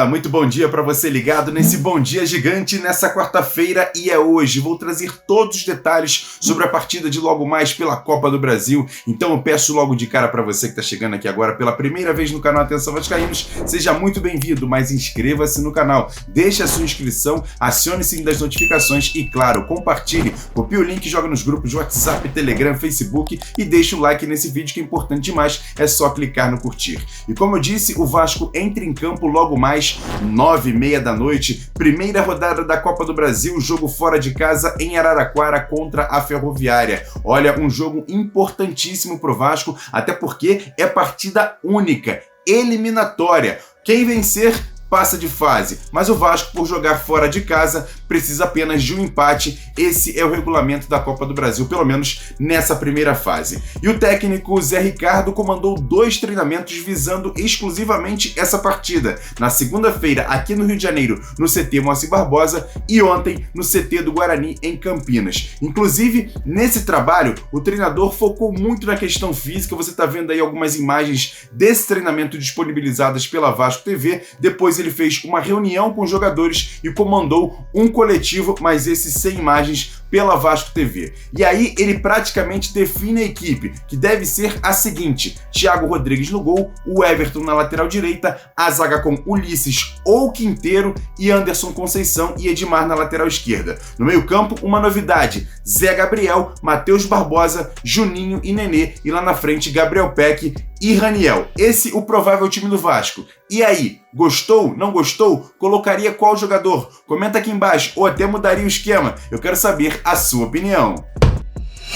muito bom dia para você ligado nesse Bom Dia Gigante nessa quarta-feira e é hoje. Vou trazer todos os detalhes sobre a partida de logo mais pela Copa do Brasil. Então eu peço logo de cara para você que está chegando aqui agora pela primeira vez no canal Atenção Vascaínos, seja muito bem-vindo, mas inscreva-se no canal, deixe a sua inscrição, acione o sininho das notificações e, claro, compartilhe, copie o link, joga nos grupos de WhatsApp, Telegram, Facebook e deixe o like nesse vídeo que é importante demais, é só clicar no curtir. E como eu disse, o Vasco entra em campo logo mais 9h30 da noite, primeira rodada da Copa do Brasil, jogo fora de casa em Araraquara contra a Ferroviária. Olha, um jogo importantíssimo pro Vasco, até porque é partida única, eliminatória. Quem vencer passa de fase, mas o Vasco, por jogar fora de casa, precisa apenas de um empate. Esse é o regulamento da Copa do Brasil, pelo menos nessa primeira fase. E o técnico Zé Ricardo comandou 2 treinamentos visando exclusivamente essa partida. Na segunda-feira, aqui no Rio de Janeiro, no CT Moacir Barbosa, e ontem no CT do Guarani, em Campinas. Inclusive, nesse trabalho, o treinador focou muito na questão física. Você está vendo aí algumas imagens desse treinamento disponibilizadas pela Vasco TV. Depois ele fez uma reunião com os jogadores e comandou um coletivo, mas esse sem imagens, pela Vasco TV. E aí ele praticamente define a equipe, que deve ser a seguinte: Thiago Rodrigues no gol, o Everton na lateral direita, a zaga com Ulisses ou Quinteiro e Anderson Conceição e Edmar na lateral esquerda. No meio-campo, uma novidade: Zé Gabriel, Matheus Barbosa, Juninho e Nenê, e lá na frente Gabriel Peck e Raniel. Esse o provável time do Vasco. E aí, gostou? Não gostou? Colocaria qual jogador? Comenta aqui embaixo, ou até mudaria o esquema. Eu quero saber a sua opinião.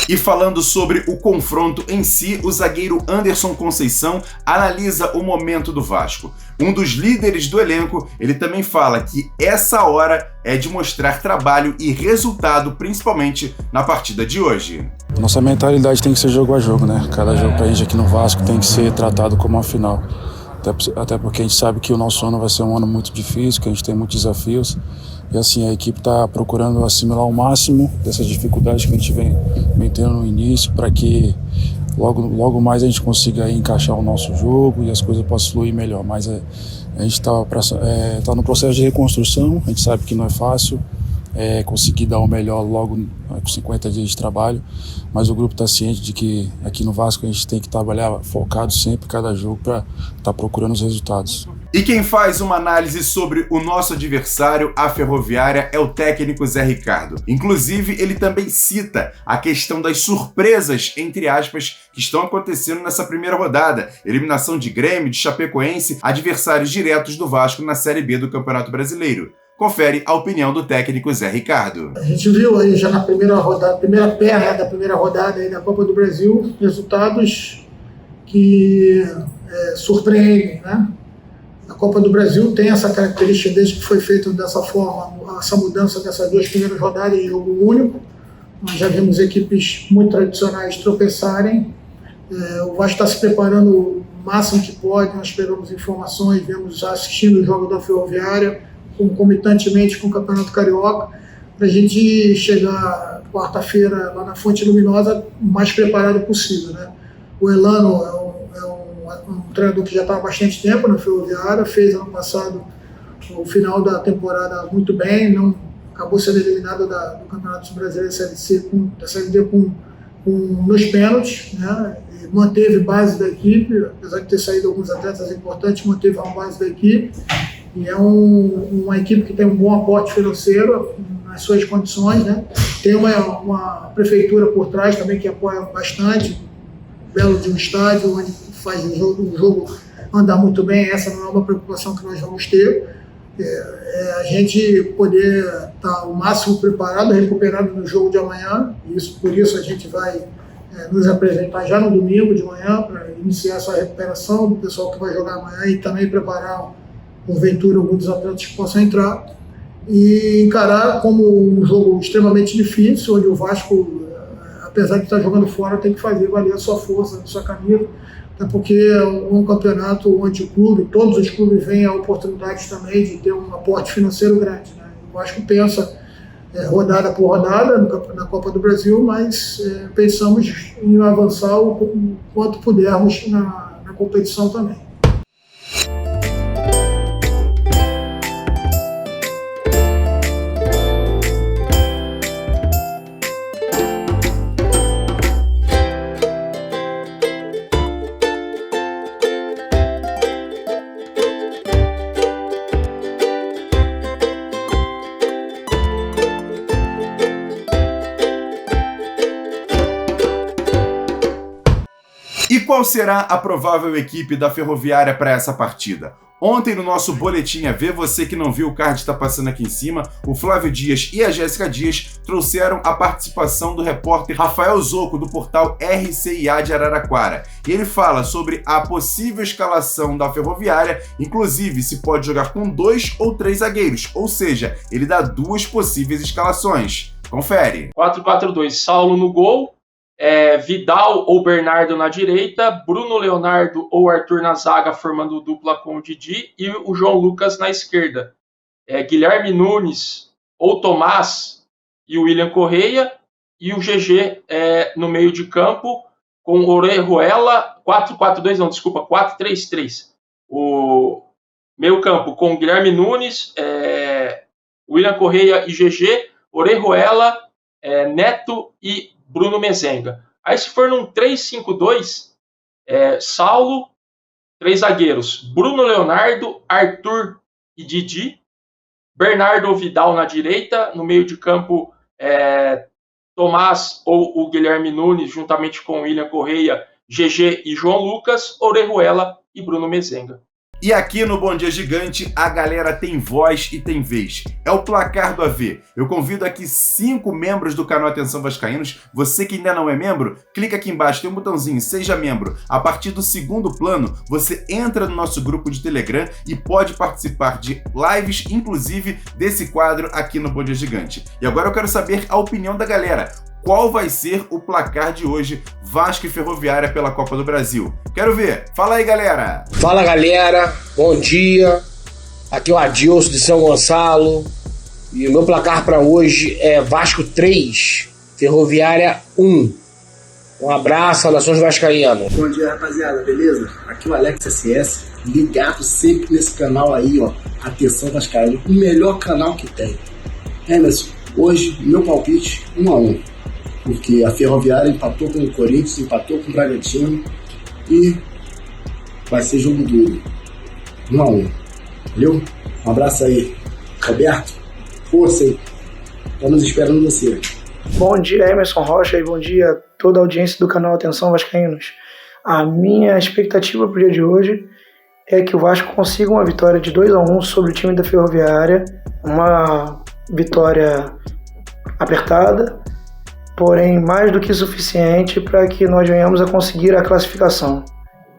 E falando sobre o confronto em si, o zagueiro Anderson Conceição analisa o momento do Vasco. Um dos líderes do elenco, ele também fala que essa hora é de mostrar trabalho e resultado, principalmente na partida de hoje. Nossa mentalidade tem que ser jogo a jogo, né? Cada jogo pra gente aqui no Vasco tem que ser tratado como uma final. Até porque a gente sabe que o nosso ano vai ser um ano muito difícil, que a gente tem muitos desafios. E assim, a equipe está procurando assimilar o máximo dessas dificuldades que a gente vem tendo no início, para que logo mais a gente consiga aí encaixar o nosso jogo e as coisas possam fluir melhor. Mas a gente está no processo de reconstrução, a gente sabe que não é fácil conseguir dar o melhor logo com 50 dias de trabalho, mas o grupo está ciente de que aqui no Vasco a gente tem que trabalhar focado sempre, cada jogo, para estar procurando os resultados. E quem faz uma análise sobre o nosso adversário, a Ferroviária, é o técnico Zé Ricardo. Inclusive, ele também cita a questão das surpresas, entre aspas, que estão acontecendo nessa primeira rodada. Eliminação de Grêmio, de Chapecoense, adversários diretos do Vasco na Série B do Campeonato Brasileiro. Confere a opinião do técnico Zé Ricardo. A gente viu aí já na primeira rodada, primeira perna da primeira rodada aí da Copa do Brasil, resultados que surpreendem, né? A Copa do Brasil tem essa característica desde que foi feito dessa forma, essa mudança dessas 2 primeiras rodadas em jogo único. Nós já vimos equipes muito tradicionais tropeçarem. O Vasco está se preparando o máximo que pode, nós pegamos informações, vemos assistindo o jogo da Ferroviária, concomitantemente com o Campeonato Carioca, para a gente chegar quarta-feira lá na Fonte Luminosa o mais preparado possível, né? O Elano é um treinador que já está há bastante tempo na Ferroviária, fez ano passado o final da temporada muito bem, não acabou sendo eliminado do Campeonato Brasileiro da Série D nos pênaltis, né? E manteve base da equipe, apesar de ter saído alguns atletas importantes, manteve a base da equipe. E é uma equipe que tem um bom aporte financeiro nas suas condições, né? Tem uma prefeitura por trás também que apoia bastante, belo de um estádio onde faz o jogo andar muito bem. Essa não é uma preocupação que nós vamos ter. A gente poder estar o máximo preparado, recuperado no jogo de amanhã. Por isso a gente vai nos apresentar já no domingo de manhã para iniciar essa recuperação do pessoal que vai jogar amanhã e também preparar porventura alguns atletas que possam entrar e encarar como um jogo extremamente difícil, onde o Vasco, apesar de estar jogando fora, tem que fazer valer a sua força, a sua camisa, até porque é um campeonato onde todos os clubes veem a oportunidade também de ter um aporte financeiro grande, né? O Vasco pensa rodada por rodada na Copa do Brasil, mas pensamos em avançar o quanto pudermos na competição também. qual será a provável equipe da Ferroviária para essa partida? Ontem no nosso Boletim AV, você que não viu, o card está passando aqui em cima, o Flávio Dias e a Jéssica Dias trouxeram a participação do repórter Rafael Zocco, do portal RCIA de Araraquara. E ele fala sobre a possível escalação da Ferroviária, inclusive se pode jogar com 2 ou 3 zagueiros, ou seja, ele dá 2 possíveis escalações. Confere. 4-4-2, Saulo no gol. Vidal ou Bernardo na direita, Bruno Leonardo ou Arthur na zaga, formando dupla com o Didi, e o João Lucas na esquerda. Guilherme Nunes ou Tomás e o William Correia, e o GG no meio de campo, com Orejuela, 4-3-3. O meio campo com Guilherme Nunes, William Correia e GG, Orejuela, Neto e Bruno Mezenga. Aí se for num 3-5-2, Saulo, 3 zagueiros, Bruno Leonardo, Arthur e Didi, Bernardo ou Vidal na direita, no meio de campo Tomás ou o Guilherme Nunes, juntamente com William Correia, GG e João Lucas, Orejuela e Bruno Mezenga. E aqui no Bom Dia Gigante, a galera tem voz e tem vez. É o placar do AV. Eu convido aqui 5 membros do canal Atenção Vascaínos. Você que ainda não é membro, clica aqui embaixo, tem um botãozinho, seja membro. A partir do segundo plano, você entra no nosso grupo de Telegram e pode participar de lives, inclusive desse quadro aqui no Bom Dia Gigante. E agora eu quero saber a opinião da galera. Qual vai ser o placar de hoje, Vasco e Ferroviária pela Copa do Brasil? Quero ver. Fala aí, galera. Fala, galera. Bom dia. Aqui é o Adilson de São Gonçalo. E o meu placar para hoje é Vasco 3, Ferroviária 1. Um abraço, nações vascaínas. Bom dia, rapaziada. Beleza? Aqui é o Alex SS. Ligado sempre nesse canal aí, ó. Atenção Vascaíno. O melhor canal que tem. Emerson, hoje, meu palpite, 1-1. Porque a Ferroviária empatou com o Corinthians, empatou com o Bragantino e vai ser jogo duro. 1-1. Valeu? Um abraço aí. Roberto, força aí. Estamos esperando você. Bom dia, Emerson Rocha, e bom dia a toda a audiência do canal Atenção Vascaínos. A minha expectativa para o dia de hoje é que o Vasco consiga uma vitória de 2-1 sobre o time da Ferroviária, uma vitória apertada, porém mais do que suficiente para que nós venhamos a conseguir a classificação,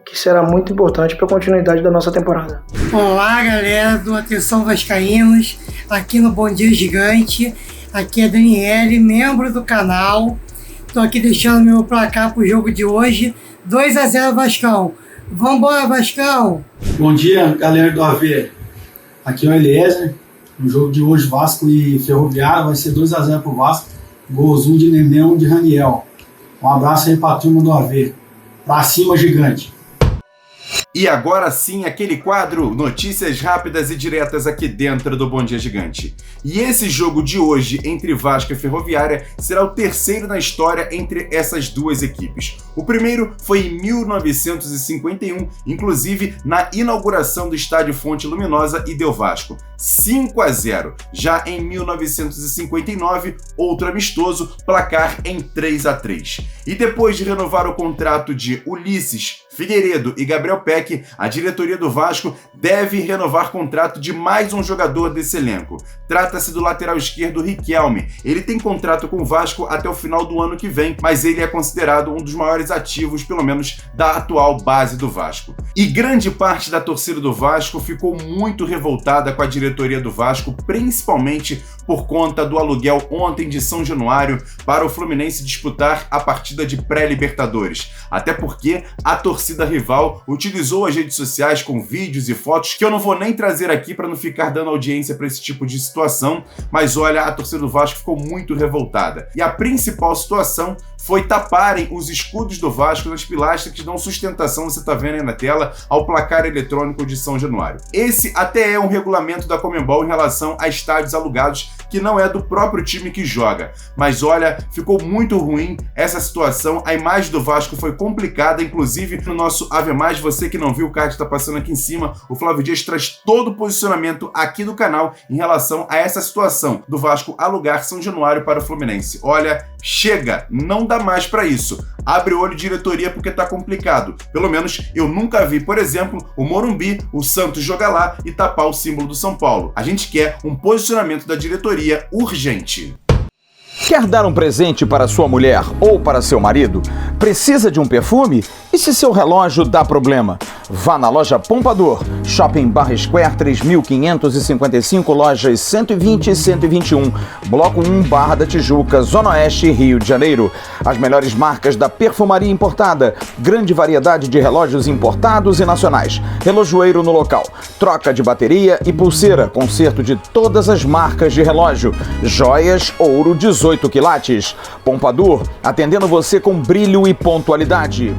que será muito importante para a continuidade da nossa temporada. Olá, galera do Atenção Vascaínos, aqui no Bom Dia Gigante. Aqui é Daniele, membro do canal. Estou aqui deixando meu placar para o jogo de hoje, 2-0 Vascão. Vambora, Vascão! Bom dia, galera do AV. Aqui é o Eliezer. No jogo de hoje, Vasco e Ferroviária, vai ser 2-0 pro Vasco. Golzinho de Neném de Raniel. Um abraço aí pra turma do AV. Pra cima, gigante. E agora sim, aquele quadro, notícias rápidas e diretas aqui dentro do Bom Dia Gigante. E esse jogo de hoje entre Vasco e Ferroviária será o terceiro na história entre essas duas equipes. O primeiro foi em 1951, inclusive na inauguração do estádio Fonte Luminosa, e deu Vasco 5-0. Já em 1959, outro amistoso, placar em 3-3. E depois de renovar o contrato de Ulisses, Figueiredo e Gabriel Peck, a diretoria do Vasco deve renovar contrato de mais um jogador desse elenco. Trata-se do lateral esquerdo Riquelme. Ele tem contrato com o Vasco até o final do ano que vem, mas ele é considerado um dos maiores ativos, pelo menos da atual base do Vasco. E grande parte da torcida do Vasco ficou muito revoltada com a diretoria do Vasco, principalmente por conta do aluguel ontem de São Januário para o Fluminense disputar a partida de pré-Libertadores. Até porque a torcida rival utilizou as redes sociais com vídeos e fotos que eu não vou nem trazer aqui para não ficar dando audiência para esse tipo de situação, mas olha, a torcida do Vasco ficou muito revoltada. E a principal situação foi taparem os escudos do Vasco nas pilastras que dão sustentação, você está vendo aí na tela, ao placar eletrônico de São Januário. Esse até é um regulamento da Conmebol em relação a estádios alugados que não é do próprio time que joga. Mas olha, ficou muito ruim essa situação, a imagem do Vasco foi complicada, inclusive no nosso Ave Mais, você que não viu, o card está passando aqui em cima, o Flávio Dias traz todo o posicionamento aqui do canal em relação a essa situação do Vasco alugar São Januário para o Fluminense. Olha, chega, não dá mais para isso. Abre o olho, diretoria, porque tá complicado. Pelo menos eu nunca vi, por exemplo, o Morumbi, o Santos jogar lá e tapar o símbolo do São Paulo. A gente quer um posicionamento da diretoria urgente. Quer dar um presente para sua mulher ou para seu marido? Precisa de um perfume? E se seu relógio dá problema? Vá na loja Pompador, Shopping Barra Square 3555, lojas 120 e 121, Bloco 1, Barra da Tijuca, Zona Oeste, Rio de Janeiro. As melhores marcas da perfumaria importada, grande variedade de relógios importados e nacionais, relojoeiro no local, troca de bateria e pulseira, conserto de todas as marcas de relógio, joias, ouro 18 quilates. Pompador, atendendo você com brilho e pontualidade.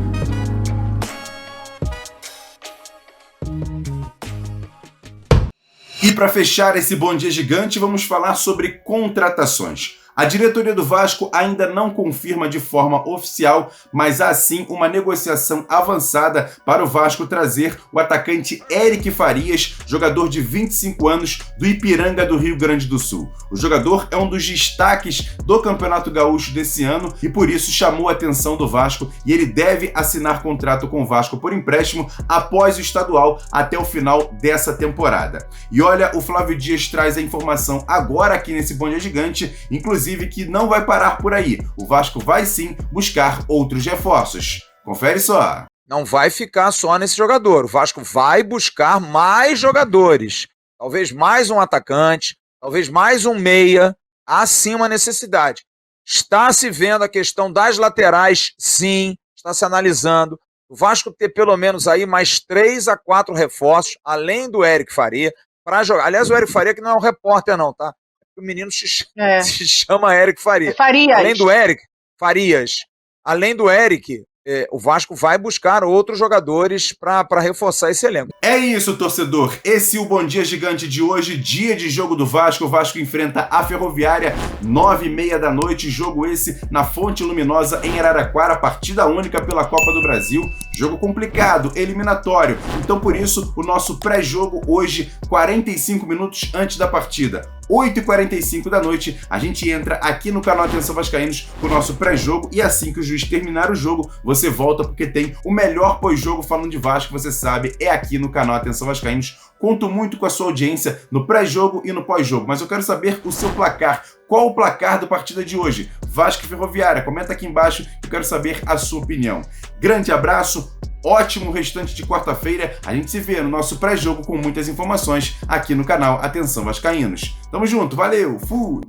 E para fechar esse Bom Dia Gigante, vamos falar sobre contratações. A diretoria do Vasco ainda não confirma de forma oficial, mas há sim uma negociação avançada para o Vasco trazer o atacante Eric Farias, jogador de 25 anos do Ipiranga do Rio Grande do Sul. O jogador é um dos destaques do Campeonato Gaúcho desse ano e por isso chamou a atenção do Vasco e ele deve assinar contrato com o Vasco por empréstimo após o estadual até o final dessa temporada. E olha, o Flávio Dias traz a informação agora aqui nesse Bom Dia Gigante, inclusive que não vai parar por aí. O Vasco vai sim buscar outros reforços. Confere só. Não vai ficar só nesse jogador. O Vasco vai buscar mais jogadores. Talvez mais um atacante, talvez mais um meia. Há sim uma necessidade. Está se vendo a questão das laterais, sim. Está se analisando. O Vasco ter pelo menos aí mais 3 a 4 reforços, além do Eric Faria, para jogar. Aliás, o Eric Faria que não é um repórter não, tá? O menino se chama Eric Faria. Farias. Além do Eric, Farias. Além do Eric, o Vasco vai buscar outros jogadores para reforçar esse elenco. É isso, torcedor. Esse é o Bom Dia Gigante de hoje, dia de jogo do Vasco. O Vasco enfrenta a Ferroviária, 9h30 da noite. Jogo esse na Fonte Luminosa, em Araraquara, partida única pela Copa do Brasil. Jogo complicado, eliminatório. Então, por isso, o nosso pré-jogo hoje, 45 minutos antes da partida. 8h45 da noite, a gente entra aqui no canal Atenção Vascaínos com o nosso pré-jogo e assim que o juiz terminar o jogo, você volta porque tem o melhor pós-jogo falando de Vasco, você sabe, é aqui no canal Atenção Vascaínos. Conto muito com a sua audiência no pré-jogo e no pós-jogo, mas eu quero saber o seu placar. Qual o placar da partida de hoje? Vasco e Ferroviária, comenta aqui embaixo, eu quero saber a sua opinião. Grande abraço, ótimo restante de quarta-feira, a gente se vê no nosso pré-jogo com muitas informações aqui no canal Atenção Vascaínos. Tamo junto, valeu, fui!